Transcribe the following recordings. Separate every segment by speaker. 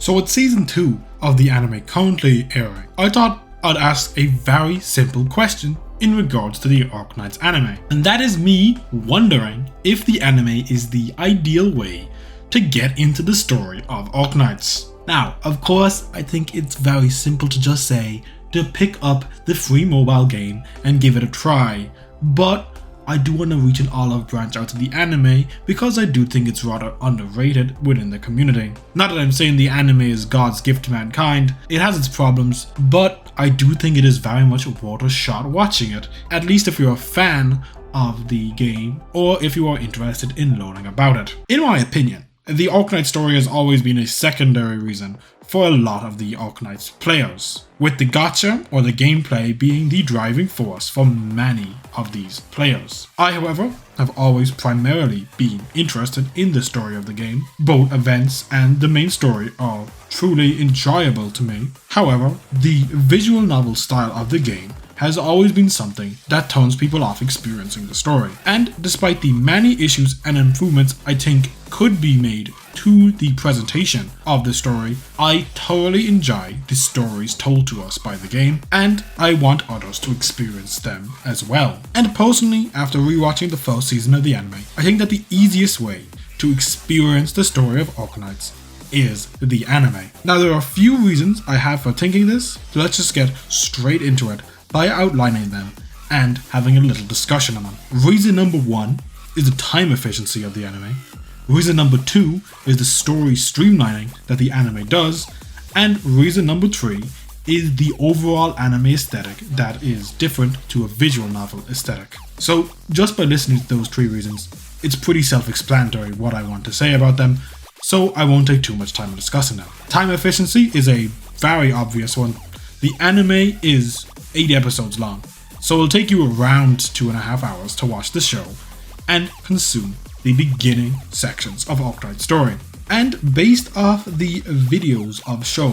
Speaker 1: So with season 2 of the anime currently airing, I thought I'd ask a very simple question in regards to the Arknights anime. And that is me wondering if the anime is the ideal way to get into the story of Arknights. Now, of course, I think it's very simple to just say to pick up the free mobile game and give it a try, but I do want to reach an olive branch out to the anime because I do think it's rather underrated within the community. Not that I'm saying the anime is God's gift to mankind, it has its problems, but I do think it is very much worth a shot watching it, at least if you're a fan of the game or if you are interested in learning about it. In my opinion, the Arknights story has always been a secondary reason for a lot of the Arknights players, with the gacha or the gameplay being the driving force for many of these players. I, however, have always primarily been interested in the story of the game. Both events and the main story are truly enjoyable to me. However, the visual novel style of the game has always been something that turns people off experiencing the story. And despite the many issues and improvements I think could be made to the presentation of the story, I thoroughly enjoy the stories told to us by the game, and I want others to experience them as well. And personally, after rewatching the first season of the anime, I think that the easiest way to experience the story of Arknights is the anime. Now, there are a few reasons I have for thinking this, so let's just get straight into it by outlining them and having a little discussion on them. Reason number 1 is the time efficiency of the anime. Reason number 2 is the story streamlining that the anime does. And reason number 3 is the overall anime aesthetic that is different to a visual novel aesthetic. So just by listening to those 3 reasons, it's pretty self-explanatory what I want to say about them, so I won't take too much time discussing them. Time efficiency is a very obvious one. The anime is 8 episodes long, so it'll take you around 2.5 hours to watch the show and consume the beginning sections of Arknights story. And based off the videos of show,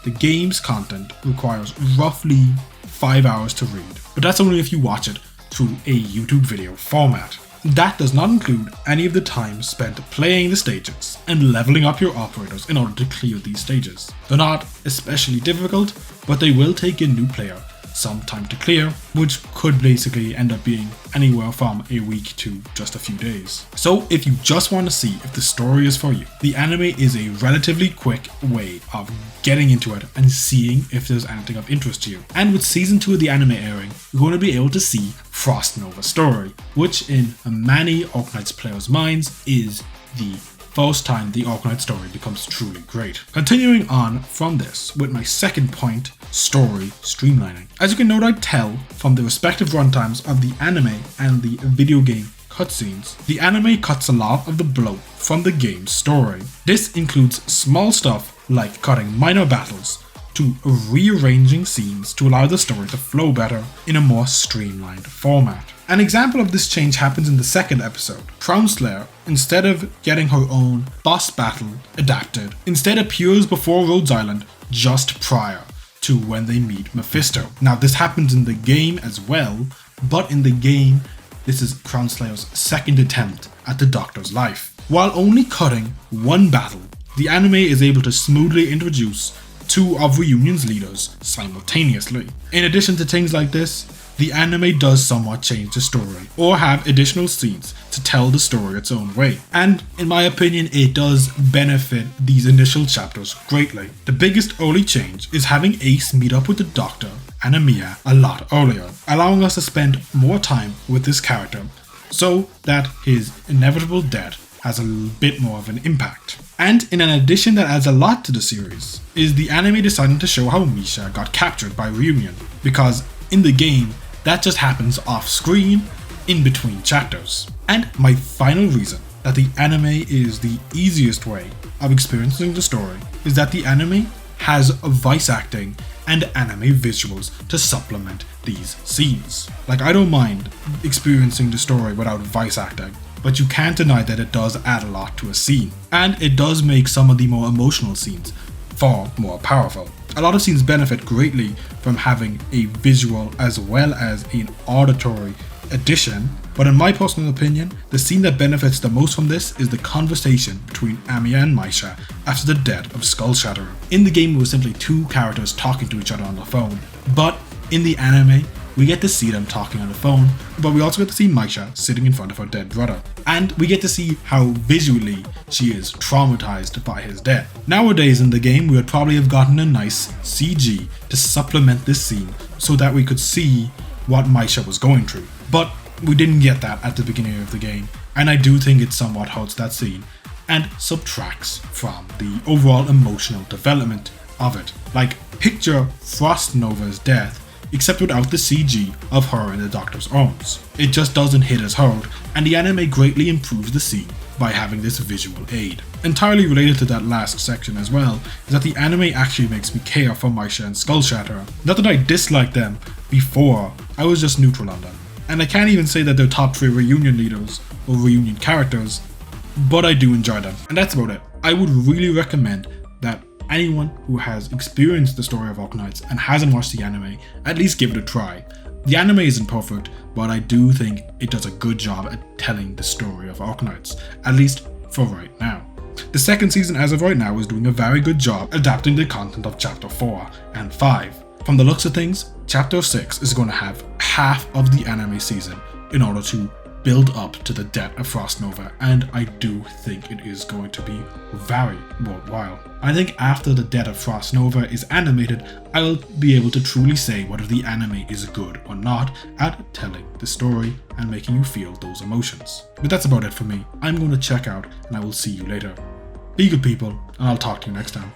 Speaker 1: the game's content requires roughly 5 hours to read, but that's only if you watch it through a YouTube video format. That does not include any of the time spent playing the stages and leveling up your operators in order to clear these stages. They're not especially difficult, but they will take a new player some time to clear, which could basically end up being anywhere from a week to just a few days. So if you just want to see if the story is for you, the anime is a relatively quick way of getting into it and seeing if there's anything of interest to you. And with season 2 of the anime airing, you're going to be able to see Frost Nova's story, which in many Arknights players' minds is the first time the Arknights story becomes truly great. Continuing on from this with my second point, story streamlining. As you can no doubt tell from the respective runtimes of the anime and the video game cutscenes, the anime cuts a lot of the bloat from the game's story. This includes small stuff like cutting minor battles to rearranging scenes to allow the story to flow better in a more streamlined format. An example of this change happens in the second episode. Crownslayer, instead of getting her own boss battle adapted, instead appears before Rhodes Island just prior to when they meet Mephisto. Now this happens in the game as well, but in the game this is Crownslayer's second attempt at the Doctor's life. While only cutting one battle, the anime is able to smoothly introduce 2 of Reunion's leaders simultaneously. In addition to things like this, the anime does somewhat change the story or have additional scenes to tell the story its own way. And in my opinion, it does benefit these initial chapters greatly. The biggest early change is having Ace meet up with the Doctor and Amiya a lot earlier, allowing us to spend more time with this character so that his inevitable death has a bit more of an impact. And in an addition that adds a lot to the series is the anime deciding to show how Misha got captured by Reunion, because in the game that just happens off screen in between chapters. And my final reason that the anime is the easiest way of experiencing the story is that the anime has voice acting and anime visuals to supplement these scenes. Like, I don't mind experiencing the story without voice acting, but you can't deny that it does add a lot to a scene, and it does make some of the more emotional scenes far more powerful. A lot of scenes benefit greatly from having a visual as well as an auditory addition, But in my personal opinion, the scene that benefits the most from this is the conversation between Amiya and Maisha after the death of Skull Shatterer. In the game, it was simply two characters talking to each other on the phone, but in the anime, we get to see them talking on the phone, but we also get to see Maisha sitting in front of her dead brother. And we get to see how visually she is traumatized by his death. Nowadays in the game, we would probably have gotten a nice CG to supplement this scene so that we could see what Maisha was going through. But we didn't get that at the beginning of the game, and I do think it somewhat hurts that scene and subtracts from the overall emotional development of it. Like, picture Frost Nova's death, except without the CG of her in the doctor's arms. It just doesn't hit as hard, and the anime greatly improves the scene by having this visual aid. Entirely related to that last section as well, is that the anime actually makes me care for Maisha and Skull Shatterer. Not that I disliked them before, I was just neutral on them. And I can't even say that they're top 3 reunion leaders or reunion characters, but I do enjoy them. And that's about it. I would really recommend that anyone who has experienced the story of Arknights and hasn't watched the anime, at least give it a try. The anime isn't perfect, but I do think it does a good job at telling the story of Arknights, at least for right now. The second season as of right now is doing a very good job adapting the content of chapter 4 and 5. From the looks of things, chapter 6 is going to have half of the anime season in order to build up to the death of Frost Nova, and I do think it is going to be very worthwhile. I think after the death of Frost Nova is animated, I will be able to truly say whether the anime is good or not at telling the story and making you feel those emotions. But that's about it for me. I'm going to check out, and I will see you later. Be good people, and I'll talk to you next time.